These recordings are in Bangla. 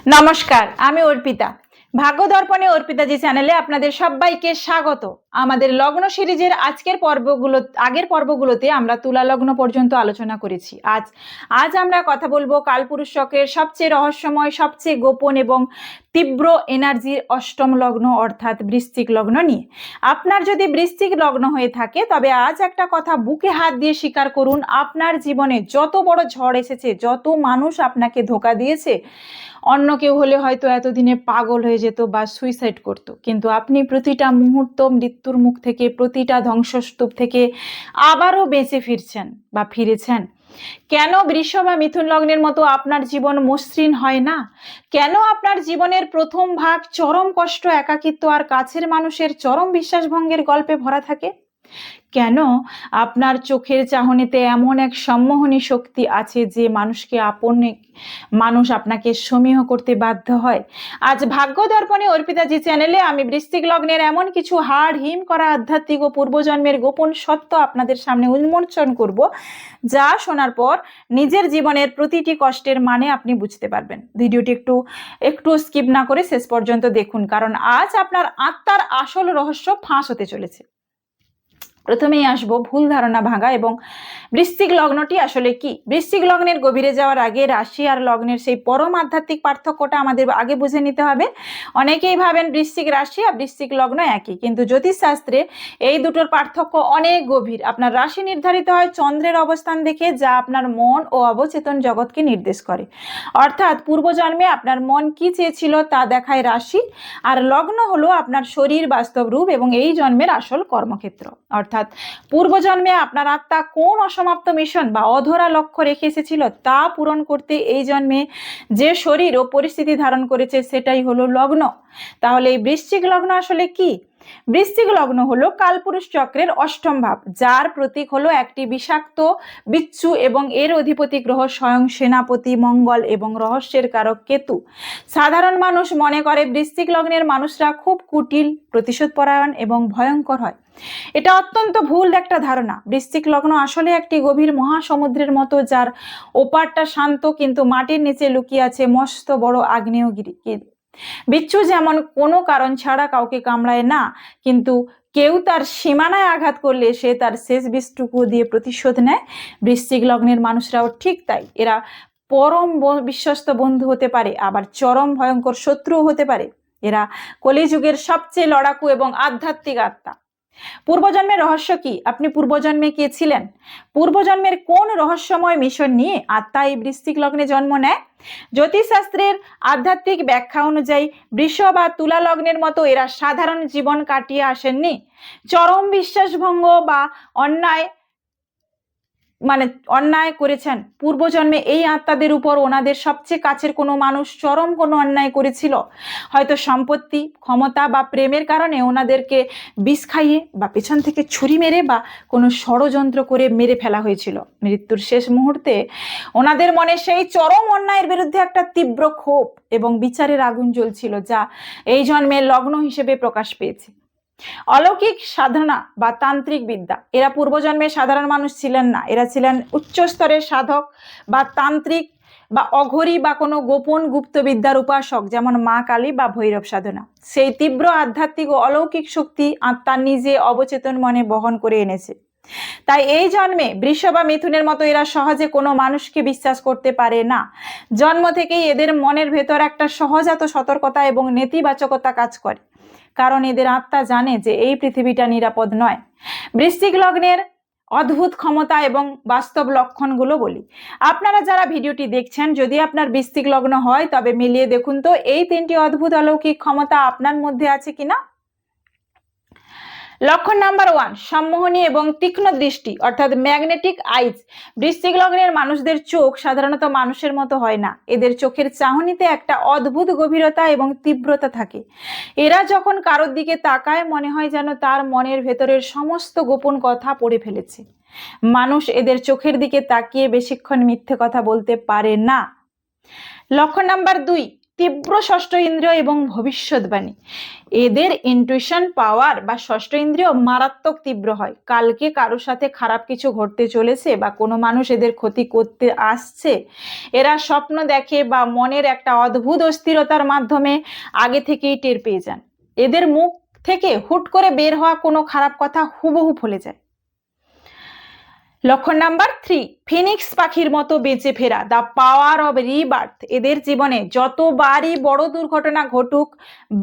নমস্কার, আমি অর্পিতা। ভাগ্য দর্পণে অর্পিতাজি চ্যানেলে আপনাদের সবাইকে স্বাগত। আমাদের লগ্ন সিরিজের আগের পর্বগুলোতে আমরা তুলা লগ্ন পর্যন্ত আলোচনা করেছি। আজ আমরা কথা বলবো কালপুরুষ চক্রের সবচেয়ে রহস্যময়, সবচেয়ে গোপন এবং তীব্র এনার্জির অষ্টম লগ্ন অর্থাৎ বৃশ্চিক লগ্ন নিয়ে। আপনার যদি বৃশ্চিক লগ্ন হয়ে থাকে তবে আজ একটা কথা বুকে হাত দিয়ে স্বীকার করুন, আপনার জীবনে যত বড় ঝড় এসেছে, যত মানুষ আপনাকে ধোঁকা দিয়েছে, অন্য কেউ হলে হয়তো এতদিনে পাগল হয়ে যেত বা সুইসাইড করত, কিন্তু আপনি প্রতিটা মুহূর্ত মৃত্যুর মুখ থেকে, প্রতিটা ধ্বংসস্তূপ থেকে আবারও বেঁচে ফিরেছেন। কেন বৃষ বা মিথুন লগ্নের মতো আপনার জীবন মসৃণ হয় না? কেন আপনার জীবনের প্রথম ভাগ চরম কষ্ট, একাকিত্ব আর কাছের মানুষের চরম বিশ্বাসভঙ্গের গল্পে ভরা থাকে? কেন আপনার চোখের চাহনিতে এমন এক সম্মোহনী শক্তি আছে যে মানুষ আপনাকে সমীহ করতে বাধ্য হয়? আজ ভাগ্য দর্পণে অর্পিতাজি চ্যানেলে আমি বৃশ্চিক লগ্নের এমন কিছু হাড় হিম করা আধ্যাত্মিক ও পূর্বজন্মের গোপন সত্য আপনাদের সামনে উন্মোচন করব, যা শোনার পর নিজের জীবনের প্রতিটি কষ্টের মানে আপনি বুঝতে পারবেন। ভিডিওটি একটু স্কিপ না করে শেষ পর্যন্ত দেখুন, কারণ আজ আপনার আত্মার আসল রহস্য ফাঁস হতে চলেছে। প্রথমেই আসবো ভুল ধারণা ভাঙা এবং বৃশ্চিক লগ্নটি আসলে কি। বৃশ্চিক লগ্নের গভীরে যাওয়ার আগে রাশি আর লগ্নের সেই পরম আধ্যাত্মিক পার্থক্যটা আমাদের আগে বুঝে নিতে হবে। অনেকেই ভাবেন বৃশ্চিক রাশি আর বৃশ্চিক লগ্ন একই, কিন্তু জ্যোতিষশাস্ত্রে এই দুটোর পার্থক্য অনেক গভীর। আপনার রাশি নির্ধারিত হয় চন্দ্রের অবস্থান দেখে, যা আপনার মন ও অবচেতন জগৎকে নির্দেশ করে। অর্থাৎ পূর্বজন্মে আপনার মন কি চেয়েছিল তা দেখায় রাশি, আর লগ্ন হলো আপনার শরীর, বাস্তব রূপ এবং এই জন্মের আসল কর্মক্ষেত্র। অর্থাৎ পূর্বজন্মে আপনার আত্মা কোন অসমাপ্ত মিশন বা অধরা লক্ষ্য রেখে এসেছিল তা পূরণ করতে এই জন্মে যে শরীর ও পরিস্থিতি ধারণ করেছে সেটাই হলো লগ্ন। তাহলে এই বৃশ্চিক লগ্ন আসলে কি? বৃশ্চিক লগ্ন হলো কালপুরুষ চক্রের অষ্টম ভাব, যার প্রতীক হলো একটি বিষাক্ত বিচ্ছু এবং এর অধিপতি গ্রহ স্বয়ং সেনাপতি মঙ্গল এবং রহস্যের কারক কেতু। সাধারণ মানুষ মনে করে বৃশ্চিক লগ্নের মানুষরা খুব কুটিল, প্রতিশোধপরায়ণ এবং ভয়ঙ্কর হয়। এটা অত্যন্ত ভুল একটা ধারণা। বৃশ্চিক লগ্ন আসলে একটি গভীর মহাসমুদ্রের মতো, যার ওপারটা শান্ত কিন্তু মাটির নিচে লুকিয়ে আছে মস্ত বড় আগ্নেয়গিরি। বিচ্ছু যেমন কোনো কারণ ছাড়া কাউকে কামড়ায় না, কিন্তু কেউ তার সীমানায় আঘাত করলে সে তার শেষ বিষটুকু দিয়ে প্রতিশোধ নেয়। বৃশ্চিক লগ্নের মানুষরাও ঠিক তাই। এরা পরম বিশ্বস্ত বন্ধু হতে পারে, আবার চরম ভয়ঙ্কর শত্রুও হতে পারে। এরা কলিযুগের সবচেয়ে লড়াকু এবং আধ্যাত্মিক আত্মা। পূর্বজন্মের রহস্য কি? আপনি পূর্বজন্মে কে ছিলেন? পূর্বজন্মের কোন রহস্যময় মিশন নিয়ে আত্মা এই বৃশ্চিক লগ্নে জন্ম নেয়? জ্যোতিষশাস্ত্রের আধ্যাত্মিক ব্যাখ্যা অনুযায়ী বৃষ বা তুলা লগ্নের মতো এরা সাধারণ জীবন কাটিয়ে আসেননি। চরম বিশ্বাসভঙ্গ বা অন্যায় করেছেন। পূর্বজন্মে এই আত্মাদের উপর ওনাদের সবচেয়ে কাছের কোনো মানুষ চরম কোনো অন্যায় করেছিল, হয়তো সম্পত্তি, ক্ষমতা বা প্রেমের কারণে ওনাদেরকে বিষ খাইয়ে বা পেছন থেকে ছুরি মেরে বা কোনো ষড়যন্ত্র করে মেরে ফেলা হয়েছিল। মৃত্যুর শেষ মুহূর্তে ওনাদের মনে সেই চরম অন্যায়ের বিরুদ্ধে একটা তীব্র ক্ষোভ এবং বিচারের আগুন জ্বলছিল, যা এই জন্মের লগ্ন হিসেবে প্রকাশ পেয়েছে। অলৌকিক সাধনা বা তান্ত্রিক বিদ্যা, এরা পূর্বজন্মে সাধারণ মানুষ ছিলেন না। এরা ছিলেন উচ্চ স্তরের সাধক বা তান্ত্রিক বা অঘরী বা কোনো গোপন গুপ্ত বিদ্যার উপাসক, যেমন মা কালী বা ভৈরব সাধনা। সেই তীব্র আধ্যাত্মিক ও অলৌকিক শক্তি আত্মা নিজে অবচেতন মনে বহন করে এনেছে। তাই এই জন্মে বৃষ বা মিথুনের মতো এরা সহজে কোনো মানুষকে বিশ্বাস করতে পারে না। জন্ম থেকেই এদের মনের ভেতর একটা সহজাত সতর্কতা এবং নেতিবাচকতা কাজ করে, কারণ এদের আত্মা জানে যে এই পৃথিবীটা নিরাপদ নয়। বৃশ্চিক লগ্নের অদ্ভুত ক্ষমতা এবং বাস্তব লক্ষণগুলো বলি। আপনারা যারা ভিডিওটি দেখছেন, যদি আপনার বৃশ্চিক লগ্ন হয় তবে মিলিয়ে দেখুন তো এই তিনটি অদ্ভুত অলৌকিক ক্ষমতা আপনার মধ্যে আছে কিনা। লক্ষণ নাম্বার 1, সম্মোহনী এবং তীক্ষ্ণ দৃষ্টি অর্থাৎ ম্যাগনেটিক আইজ। বৃশ্চিক লগ্নের মানুষদের চোখ সাধারণত মানুষের মতো হয় না। এদের চোখের চাহনিতে একটা অদ্ভুত গভীরতা এবং তীব্রতা থাকে। এরা যখন কারোর দিকে তাকায় মনে হয় যেন তার মনের ভেতরের সমস্ত গোপন কথা পড়ে ফেলেছে। মানুষ এদের চোখের দিকে তাকিয়ে বেশিক্ষণ মিথ্যে কথা বলতে পারে না। লক্ষণ নাম্বার 2, তীব্র ষষ্ঠ ইন্দ্রিয় এবং ভবিষ্যৎবাণী। এদের ইনটুইশন পাওয়ার বা ষষ্ঠ ইন্দ্রিয় মারাত্মক তীব্র হয়। কালকে কারোর সাথে খারাপ কিছু ঘটতে চলেছে বা কোনো মানুষ এদের ক্ষতি করতে আসছে, এরা স্বপ্ন দেখে বা মনের একটা অদ্ভুত অস্থিরতার মাধ্যমে আগে থেকেই টের পেয়ে যান। এদের মুখ থেকে হুট করে বের হওয়া কোনো খারাপ কথা হুবহু ফলে যায়। লক্ষণ নাম্বার 3, ফিনিক্স পাখির মতো বেঁচে ফেরা, দ্য পাওয়ার অব রিবার্থ। এদের জীবনে যতবারই বড় দুর্ঘটনা ঘটুক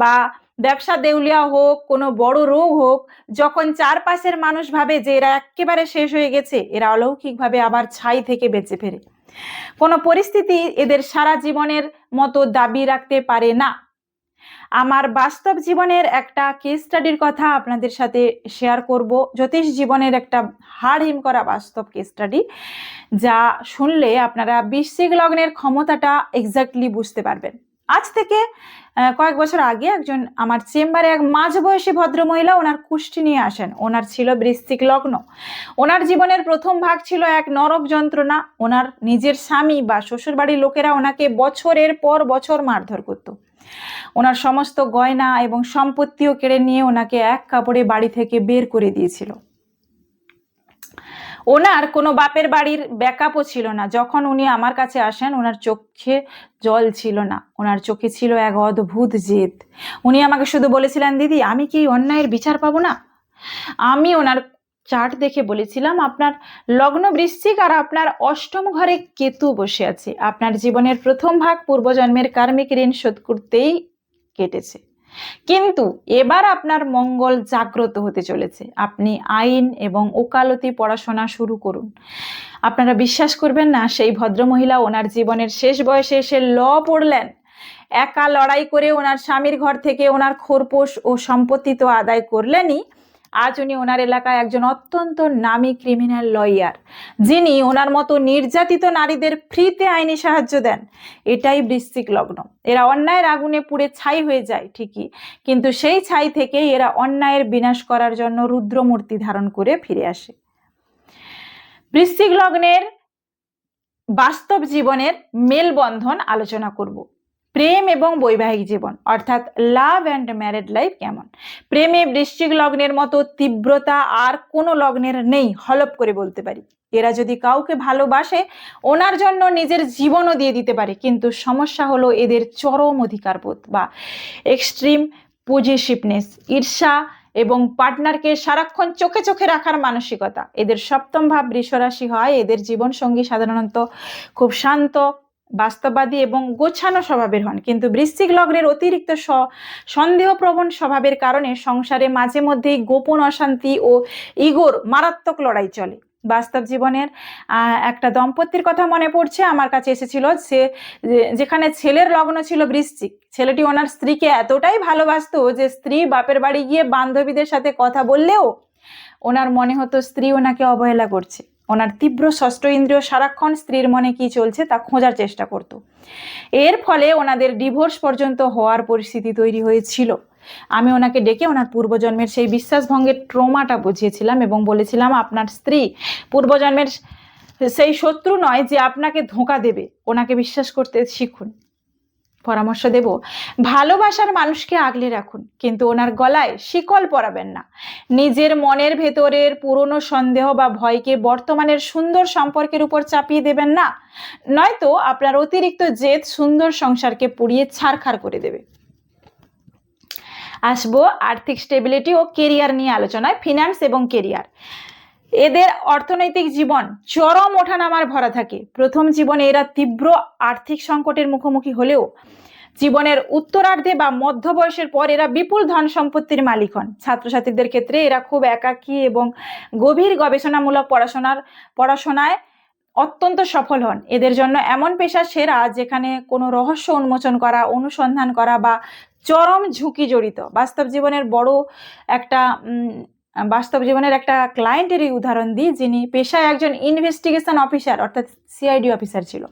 বা ব্যবসা দেউলিয়া হোক, কোনো বড় রোগ হোক, যখন চারপাশের মানুষ ভাবে যে এরা একেবারে শেষ হয়ে গেছে, এরা অলৌকিকভাবে আবার ছাই থেকে বেঁচে ফেরে। কোনো পরিস্থিতি এদের সারা জীবনের মতো দাবি রাখতে পারে না। আমার বাস্তব জীবনের একটা কেস স্টাডির কথা আপনাদের সাথে শেয়ার করব, জ্যোতিষ জীবনের একটা হাড় হিম করা বাস্তব কেস স্টাডি, যা শুনলে আপনারা বৃশ্চিক লগ্নের ক্ষমতাটা এক্স্যাক্টলি বুঝতে পারবেন। আজ থেকে কয়েক বছর আগে একজন আমার চেম্বারে এক মাঝবয়সী ভদ্রমহিলা ওনার কুষ্টি নিয়ে আসেন। ওনার ছিল বৃশ্চিক লগ্ন। ওনার জীবনের প্রথম ভাগ ছিল এক নরক যন্ত্রণা। ওনার নিজের স্বামী বা শ্বশুরবাড়ির লোকেরা ওনাকে বছরের পর বছর মারধর করতো। ওনার সমস্ত গয়না এবং সম্পত্তিও কেড়ে নিয়ে ওনাকে এক কাপড়ে বাড়ি থেকে বের করে দিয়েছিল। ওনার কোনো বাপের বাড়ির ব্যাকআপও ছিল না। যখন উনি আমার কাছে আসেন, ওনার চোখে জল ছিল না, ওনার চোখে ছিল এক অদ্ভুত জেদ। উনি আমাকে শুধু বলেছিলেন, দিদি আমি কি অন্যায়ের বিচার পাবো না? আমি ওনার চার্ট দেখে বলেছিলাম, আপনার লগ্ন বৃশ্চিক আর আপনার অষ্টম ঘরে কেতু বসে আছে। আপনার জীবনের প্রথম ভাগ পূর্বজন্মের কার্মিক ঋণ শোধ করতেই কেটেছে, কিন্তু এবার আপনার মঙ্গল জাগ্রত হতে চলেছে। আপনি আইন এবং ওকালতি পড়াশোনা শুরু করুন। আপনারা বিশ্বাস করবেন না, সেই ভদ্রমহিলা ওনার জীবনের শেষ বয়সে এসে ল পড়লেন। একা লড়াই করে ওনার স্বামীর ঘর থেকে ওনার খোরপোশ ও সম্পত্তি তো আদায় করলেনই, আজ উনি ওনার এলাকায় একজন অত্যন্ত নামী ক্রিমিনাল লয়ার, যিনি ওনার মতো নির্যাতিত নারীদের ফ্রিতে আইনি সাহায্য দেন। এটাই বৃশ্চিক লগ্ন। এরা অন্যায়ের আগুনে পুড়ে ছাই হয়ে যায় ঠিকই, কিন্তু সেই ছাই থেকে এরা অন্যায়ের বিনাশ করার জন্য রুদ্রমূর্তি ধারণ করে ফিরে আসে। বৃশ্চিক লগ্নের বাস্তব জীবনের মেলবন্ধন আলোচনা করব। প্রেম এবং বৈবাহিক জীবন অর্থাৎ লাভ অ্যান্ড ম্যারেড লাইফ কেমন? প্রেমে বৃশ্চিক লগ্নের মতো তীব্রতা আর কোনো লগ্নের নেই, হলপ করে বলতে পারি। এরা যদি কাউকে ভালোবাসে, ওনার জন্য নিজের জীবনও দিয়ে দিতে পারে, কিন্তু সমস্যা হলো এদের চরম অধিকারবোধ বা এক্সট্রিম পজিটিভনেস, ঈর্ষা এবং পার্টনারকে সারাক্ষণ চোখে চোখে রাখার মানসিকতা। এদের সপ্তম ভাব বৃষ রাশি হয়। এদের জীবন সঙ্গী সাধারণত খুব শান্ত, বাস্তববাদী এবং গোছানো স্বভাবের হন, কিন্তু বৃশ্চিক লগ্নের অতিরিক্ত সন্দেহপ্রবণ স্বভাবের কারণে সংসারে মাঝে মধ্যেই গোপন অশান্তি ও ইগোর মারাত্মক লড়াই চলে। বাস্তব জীবনের একটা দম্পতির কথা মনে পড়ছে, আমার কাছে এসেছিল। যেখানে ছেলের লগ্ন ছিল বৃশ্চিক, ছেলেটি ওনার স্ত্রীকে এতটাই ভালোবাসতো যে স্ত্রী বাপের বাড়ি গিয়ে বান্ধবীদের সাথে কথা বললেও ওনার মনে হতো স্ত্রী ওনাকে অবহেলা করছে। ওনার তীব্র ষষ্ঠ ইন্দ্রিয় সারাক্ষণ স্ত্রীর মনে কি চলছে তা খোঁজার চেষ্টা করত। এর ফলে ওনাদের ডিভোর্স পর্যন্ত হওয়ার পরিস্থিতি তৈরি হয়েছিল। আমি ওনাকে ডেকে ওনার পূর্বজন্মের সেই বিশ্বাসভঙ্গের ট্রমাটা বুঝিয়েছিলাম এবং বলেছিলাম, আপনার স্ত্রী পূর্বজন্মের সেই শত্রু নয় যে আপনাকে ধোঁকা দেবে, ওনাকে বিশ্বাস করতে শিখুন। পরামর্শ দেব, ভালোবাসার মানুষকে আগলে রাখুন, কিন্তু ওনার গলায় শিকল পরাবেন না। নিজের মনের ভেতরের পুরনো সন্দেহ বা ভয়কে বর্তমানের সুন্দর সম্পর্কের উপর চাপিয়ে দেবেন না, নয়তো আপনার অতিরিক্ত জেদ সুন্দর সংসারকে পুড়িয়ে ছারখার করে দেবে। আসবো আর্থিক স্টেবিলিটি ও কেরিয়ার নিয়ে আলোচনায়। ফিনান্স এবং কেরিয়ার, এদের অর্থনৈতিক জীবন চরম ওঠানামার ভরা থাকে। প্রথম জীবনে এরা তীব্র আর্থিক সংকটের মুখোমুখি হলেও জীবনের উত্তরার্ধে বা মধ্য বয়সের পর এরা বিপুল ধন সম্পত্তির মালিক হন। ছাত্রছাত্রীদের ক্ষেত্রে এরা খুব একাকী এবং গভীর গবেষণামূলক পড়াশোনায় অত্যন্ত সফল হন। এদের জন্য এমন পেশা সেরা যেখানে কোনো রহস্য উন্মোচন করা, অনুসন্ধান করা বা চরম ঝুঁকি জড়িত। বাস্তব জীবনের একটা ক্লায়েন্টেরই উদাহরণ দিই, যিনি পেশায় একজন ইনভেস্টিগেশন অফিসার অর্থাৎ সিআইডি অফিসার ছিল।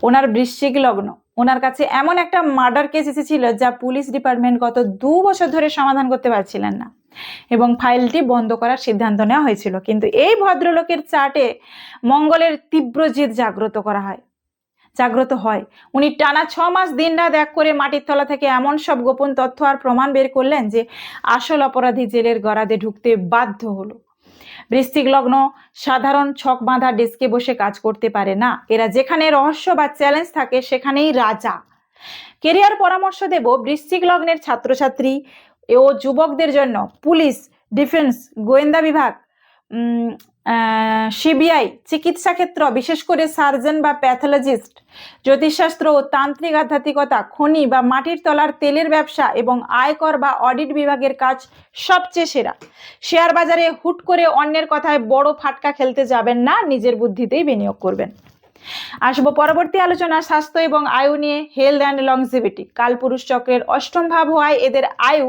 ওনার বৃশ্চিক লগ্ন। ওনার কাছে এমন একটা মার্ডার কেস এসেছিল যা পুলিশ ডিপার্টমেন্ট গত 2 বছর ধরে সমাধান করতে পারছিলেন না এবং ফাইলটি বন্ধ করার সিদ্ধান্ত নেওয়া হয়েছিল। কিন্তু এই ভদ্রলোকের চার্টে মঙ্গলের তীব্র জেদ জাগ্রত করা হয়, জাগ্রত হয়। উনি টানা 6 মাস দিনরাত এক করে মাটির তলা থেকে এমন সব গোপন তথ্য আর প্রমাণ বের করলেন যে আসল অপরাধী জেলের গরাদে ঢুকতে বাধ্য হলো। বৃশ্চিক লগ্ন সাধারণ ছক বাঁধা ডেস্কে বসে কাজ করতে পারে না। এরা যেখানে রহস্য বা চ্যালেঞ্জ থাকে সেখানেই রাজা। কেরিয়ার পরামর্শ দেব বৃশ্চিক লগ্নের ছাত্রছাত্রী ও যুবকদের জন্য পুলিশ, ডিফেন্স, গোয়েন্দা বিভাগ, সিবিআই, চিকিৎসা ক্ষেত্র, বিশেষ করে সার্জন বা প্যাথোলজিস্ট, জ্যোতিষশাস্ত্র ও তান্ত্রিক আধ্যাত্মিকতা, খনি বা মাটির তলার তেলের ব্যবসা এবং আয়কর বা অডিট বিভাগের কাজ সবচেয়ে সেরা। শেয়ার বাজারে হুট করে অন্যের কথায় বড় ফাটকা খেলতে যাবেন না, নিজের বুদ্ধিতেই বিনিয়োগ করবেন। আসবো পরবর্তী আলোচনা স্বাস্থ্য এবং আয়ু নিয়ে, হেলথ অ্যান্ড লংজিভিটি। কালপুরুষ চক্রের অষ্টম ভাব হওয়ায় এদের আয়ু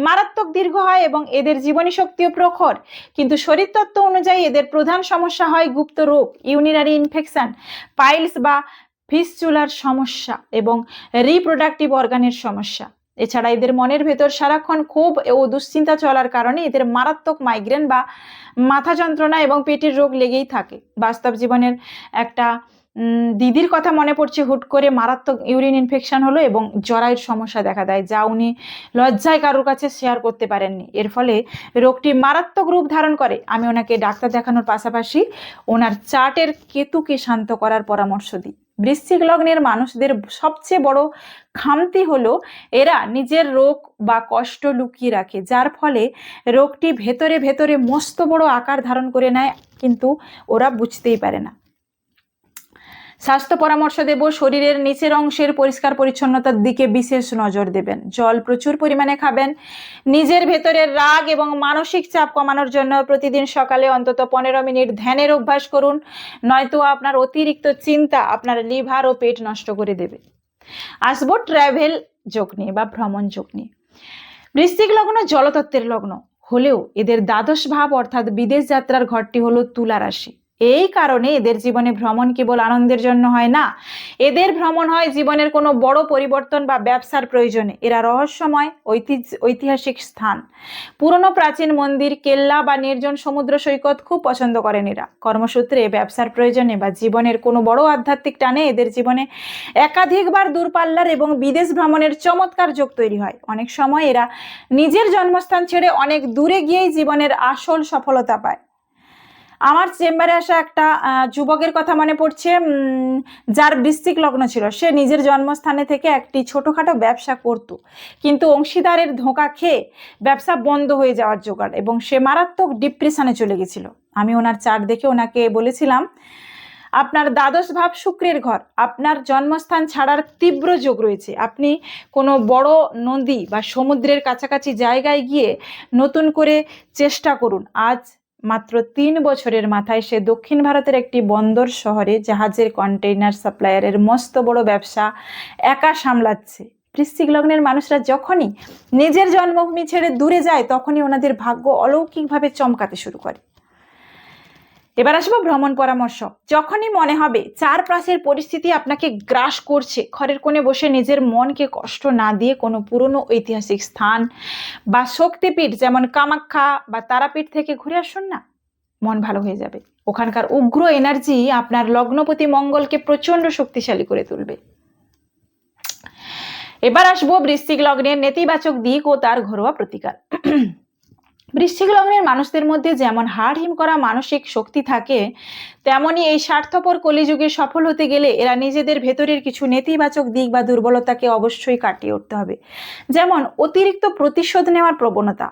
মারাত্মক দীর্ঘ হয় এবং এদের জীবনী শক্তিও প্রখর, কিন্তু শরীরতত্ত্ব অনুযায়ী এদের প্রধান সমস্যা হয় গুপ্ত রোগ, ইউরিনারি ইনফেকশন, পাইলস বা ফিস্চুলার সমস্যা এবং রিপ্রোডাক্টিভ অর্গানের সমস্যা। এছাড়া এদের মনের ভেতর সারাক্ষণ ক্ষোভ ও দুশ্চিন্তা চলার কারণে এদের মারাত্মক মাইগ্রেন বা মাথা যন্ত্রণা এবং পেটের রোগ লেগেই থাকে। বাস্তব জীবনের একটা দিদির কথা মনে পড়ছে, হুট করে মারাত্মক ইউরিন ইনফেকশন হলো এবং জরায়ুর সমস্যা দেখা দেয়, যা উনি লজ্জায় কারোর কাছে শেয়ার করতে পারেননি। এর ফলে রোগটি মারাত্মক রূপ ধারণ করে। আমি ওনাকে ডাক্তার দেখানোর পাশাপাশি ওনার চার্টের কেতুকে শান্ত করার পরামর্শ দিই। বৃশ্চিক লগ্নের মানুষদের সবচেয়ে বড় খামতি হলো এরা নিজের রোগ বা কষ্ট লুকিয়ে রাখে, যার ফলে রোগটি ভেতরে ভেতরে মস্ত বড় আকার ধারণ করে নেয়, কিন্তু ওরা বুঝতেই পারে না। স্বাস্থ্য পরামর্শ দেব শরীরের নিচের অংশের পরিষ্কার পরিচ্ছন্নতার দিকে বিশেষ নজর দেবেন। জল প্রচুর পরিমাণে খাবেন। নিজের ভেতরের রাগ এবং মানসিক চাপ কমানোর জন্য প্রতিদিন সকালে অন্তত 15 মিনিট ধ্যানের অভ্যাস করুন, নয়তো আপনার অতিরিক্ত চিন্তা আপনার লিভার ও পেট নষ্ট করে দেবে। আসবো ট্রাভেল যোগ নিয়ে বা ভ্রমণ যোগ নিয়ে। বৃশ্চিক লগ্ন জলতত্ত্বের লগ্ন হলেও এদের দ্বাদশ ভাব অর্থাৎ বিদেশ যাত্রার ঘরটি হলো তুলা রাশি। এই কারণে এদের জীবনে ভ্রমণ কেবল আনন্দের জন্য হয় না, এদের ভ্রমণ হয় জীবনের কোনো বড় পরিবর্তন বা ব্যবসার প্রয়োজনে। এরা রহস্যময় ঐতিহাসিক স্থান, পুরনো প্রাচীন মন্দির, কেল্লা বা নির্জন সমুদ্র সৈকত খুব পছন্দ করেন এরা। কর্মসূত্রে, ব্যবসার প্রয়োজনে বা জীবনের কোনো বড় আধ্যাত্মিক টানে এদের জীবনে একাধিকবার দূরপাল্লার এবং বিদেশ ভ্রমণের চমৎকার যোগ তৈরি হয়। অনেক সময় এরা নিজের জন্মস্থান ছেড়ে অনেক দূরে গিয়েই জীবনের আসল সফলতা পায়। আমার চেম্বারে আসা একটা যুবকের কথা মনে পড়ছে, যার বৃশ্চিক লগ্ন ছিল। সে নিজের জন্মস্থানে থেকে একটি ছোটখাটো ব্যবসা করত, কিন্তু অংশীদারের ধোঁকা খেয়ে ব্যবসা বন্ধ হয়ে যাওয়ার জোগাড় এবং সে মারাত্মক ডিপ্রেশনে চলে গেছিল। আমি ওনার চার্ট দেখে ওনাকে বলেছিলাম, আপনার দ্বাদশ ভাব শুক্রের ঘর, আপনার জন্মস্থান ছাড়ার তীব্র যোগ রয়েছে। আপনি কোনো বড় নদী বা সমুদ্রের কাছাকাছি জায়গায় গিয়ে নতুন করে চেষ্টা করুন। আজ মাত্র 3 বছরের মাথায় সে দক্ষিণ ভারতের একটি বন্দর শহরে জাহাজের কন্টেইনার সাপ্লায়ারের মস্ত বড় ব্যবসা একা সামলাচ্ছে। বৃশ্চিক লগ্নের মানুষরা যখনই নিজের জন্মভূমি ছেড়ে দূরে যায়, তখনই ওনাদের ভাগ্য অলৌকিকভাবে চমকাতে শুরু করে। এবার আসবো ভ্রমণ পরামর্শ। যখনই মনে হবে চারপাশের পরিস্থিতি আপনাকে গ্রাস করছে, ঘরের কোণে বসে নিজের মনকে কষ্ট না দিয়ে কোনো পুরনো ঐতিহাসিক স্থান বা শক্তিপীঠ যেমন কামাখ্যা বা তারাপীঠ থেকে ঘুরে আসুন না, মন ভালো হয়ে যাবে। ওখানকার উগ্র এনার্জি আপনার লগ্নপতি মঙ্গলকে প্রচন্ড শক্তিশালী করে তুলবে। এবার আসবো বৃশ্চিক লগ্নের নেতিবাচক দিক ও তার ঘরোয়া প্রতিকার। বৃশ্চিক লগ্নের মানুষদের মধ্যে যেমন হাড় হিম করা মানসিক শক্তি থাকে, তেমনি এই স্বার্থপর কলিযুগে সফল হতে গেলে এরা নিজেদের ভেতরের কিছু নেতিবাচক দিক বা দুর্বলতাকে অবশ্যই কাটিয়ে উঠতে হবে। যেমন অতিরিক্ত প্রতিশোধ নেওয়ার প্রবণতা,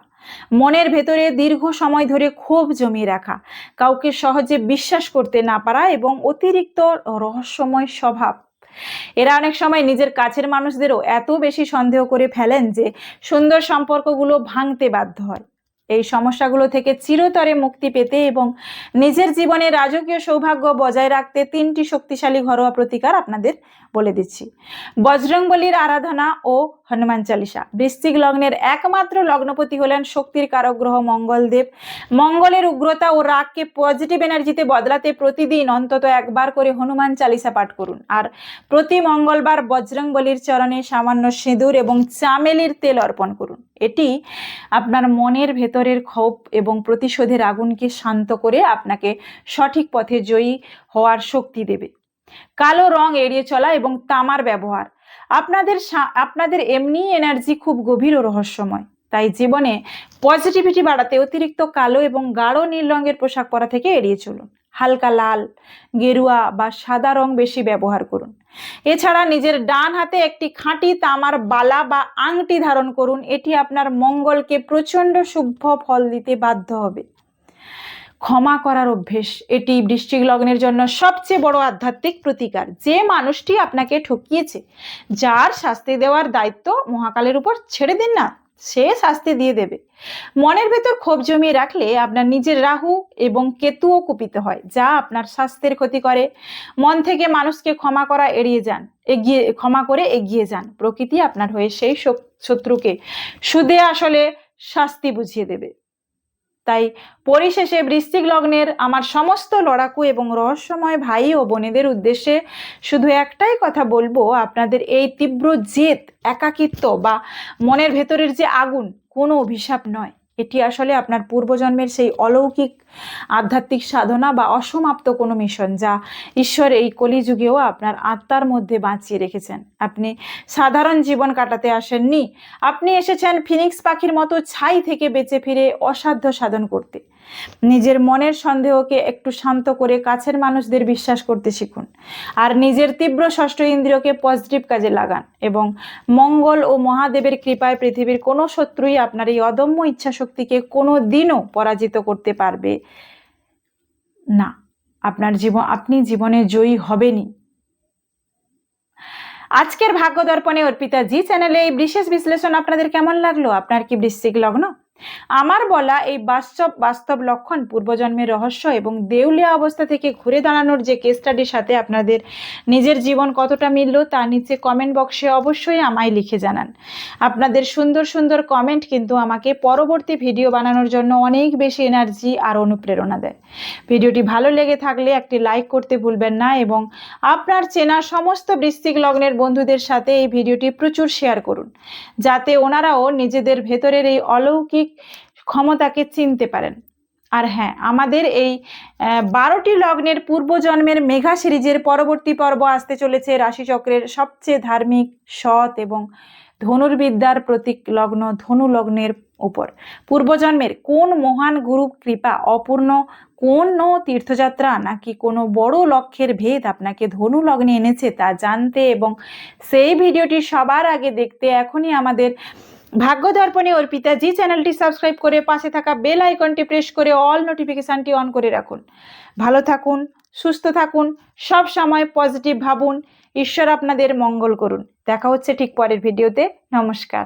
মনের ভেতরে দীর্ঘ সময় ধরে ক্ষোভ জমিয়ে রাখা, কাউকে সহজে বিশ্বাস করতে না পারা এবং অতিরিক্ত রহস্যময় স্বভাব। এরা অনেক সময় নিজের কাছের মানুষদেরও এত বেশি সন্দেহ করে ফেলেন যে সুন্দর সম্পর্কগুলো ভাঙতে বাধ্য হয়। এই সমস্যাগুলো থেকে চিরতরে মুক্তি পেতে এবং নিজের জীবনে রাজকীয় সৌভাগ্য বজায় রাখতে 3টি শক্তিশালী ঘরোয়া প্রতিকার আপনাদের বলে দিচ্ছি। বজরংবলীর আরাধনা ও হনুমান চালিসা। বৃশ্চিক লগ্নের একমাত্র লগ্নপতি হলেন শক্তির কারক গ্রহ মঙ্গলদেব। মঙ্গলের উগ্রতা ও রাগকে পজিটিভ এনার্জিতে বদলাতে প্রতিদিন অন্তত একবার করে হনুমান চালিসা পাঠ করুন, আর প্রতি মঙ্গলবার বজরংবলীর চরণে সামান্য সিঁদুর এবং চামেলির তেল অর্পণ করুন। এটি আপনার মনের ভেতরের ক্ষোভ এবং প্রতিশোধের আগুনকে শান্ত করে আপনাকে সঠিক পথে জয়ী হওয়ার শক্তি দেবে। কালো রং এড়িয়ে চলা এবং তামার ব্যবহার। আপনাদের এমনি এনার্জি খুব গভীর ও রহস্যময়, তাই জীবনে পজিটিভিটি বাড়াতে অতিরিক্ত কালো এবং গাঢ় নীল রঙের পোশাক পরা থেকে এড়িয়ে চলুন। হালকা লাল, গেরুয়া বা সাদা রং বেশি ব্যবহার করুন। এছাড়া নিজের ডান হাতে একটি খাঁটি তামার বালা বা আংটি ধারণ করুন, এটি আপনার মঙ্গলকে প্রচন্ড শুভ ফল দিতে বাধ্য হবে। ক্ষমা করার অভ্যেস, এটি বৃশ্চিক লগ্নের জন্য সবচেয়ে বড় আধ্যাত্মিক প্রতিকার। যে মানুষটি আপনাকে ঠকিয়েছে, যার শাস্তি দেওয়ার দায়িত্ব মহাকালের উপর ছেড়ে দিন না, সে শাস্তি দিয়ে দেবে। মনের ভেতর ক্ষোভ জমিয়ে রাখলে আপনার নিজের রাহু এবং কেতুও কুপিত হয়, যা আপনার স্বাস্থ্যের ক্ষতি করে। মন থেকে মানুষকে ক্ষমা করে এগিয়ে যান। প্রকৃতি আপনার হয়ে সেই শত্রুকে সুদে আসলে শাস্তি বুঝিয়ে দেবে। তাই পরিশেষে বৃশ্চিক লগ্নের আমার সমস্ত লড়াকু এবং রহস্যময় ভাই ও বোনেদের উদ্দেশ্যে শুধু একটাই কথা বলবো, আপনাদের এই তীব্র জেদ, একাকিত্ব বা মনের ভেতরের যে আগুন কোনো অভিশাপ নয়, এটি আসলে আপনার পূর্বজন্মের সেই অলৌকিক আধ্যাত্মিক সাধনা বা অসমাপ্ত কোনো মিশন, যা ঈশ্বর এই কলিযুগেও আপনার আত্মার মধ্যে বাঁচিয়ে রেখেছেন। আপনি সাধারণ জীবন কাটাতে আসেননি, আপনি এসেছেন ফিনিক্স পাখির মতো ছাই থেকে বেঁচে ফিরে অসাধ্য সাধন করতে। নিজের মনের সন্দেহকে একটু শান্ত করে কাছের মানুষদের বিশ্বাস করতে শিখুন, আর নিজের তীব্র ষষ্ঠ ইন্দ্রিয়কে পজিটিভ কাজে লাগান, এবং মঙ্গল ও মহাদেবের কৃপায় পৃথিবীর কোনো শত্রুই আপনার এই অদম্য ইচ্ছা শক্তিকে কোনো দিনও পরাজিত করতে পারবে না। আপনি জীবনে জয়ী হবেনই। আজকের ভাগ্য দর্পণে অর্পিতা জি চ্যানেলে এই বিশেষ বিশ্লেষণ আপনাদের কেমন লাগলো? আপনার কি বৃশ্চিক লগ্ন? আমার বলা এই বাস্তব লক্ষণ, পূর্বজন্মের রহস্য এবং দেউলিয়া অবস্থা থেকে ঘুরে দাঁড়ানোর যে কেস স্টাডির সাথে আপনাদের নিজের জীবন কতটা মিলল, তা নিচে কমেন্ট বক্সে অবশ্যই আমায় লিখে জানান। আপনাদের সুন্দর সুন্দর কমেন্ট কিন্তু আমাকে পরবর্তী ভিডিও বানানোর জন্য অনেক বেশি এনার্জি আর অনুপ্রেরণা দেয়। ভিডিওটি ভালো লেগে থাকলে একটি লাইক করতে ভুলবেন না, এবং আপনার চেনা সমস্ত বৃশ্চিক লগ্নের বন্ধুদের সাথে এই ভিডিওটি প্রচুর শেয়ার করুন, যাতে ওনারাও নিজেদের ভেতরের এই অলৌকিক ক্ষমতাকে চিনতে পারেন। আর হ্যাঁ, আমাদের এই 12টি লগ্নের পূর্বজন্মের মেঘা সিরিজের পরবর্তী পর্ব আসতে চলেছে রাশিচক্রের সবচেয়ে ধার্মিক, সৎ এবং ধনুর্বিদ্যার প্রতীক লগ্ন ধনু লগ্নের উপর। পূর্বজন্মের কোন মহান গুরু কৃপা, অপূর্ণ কোন তীর্থযাত্রা, নাকি কোনো বড় লক্ষ্যের ভেদ আপনাকে ধনু লগ্নে এনেছে, তা জানতে এবং সেই ভিডিওটি সবার আগে দেখতে এখনই আমাদের ভাগ্য দর্পণে অর্পিতা জি চ্যানেলটি সাবস্ক্রাইব করে পাশে থাকা বেল আইকনটি প্রেস করে অল নোটিফিকেশনটি অন করে রাখুন। ভালো থাকুন, সুস্থ থাকুন, সব সময় পজিটিভ ভাবুন। ঈশ্বর আপনাদের মঙ্গল করুন। দেখা হচ্ছে ঠিক পরের ভিডিওতে। নমস্কার।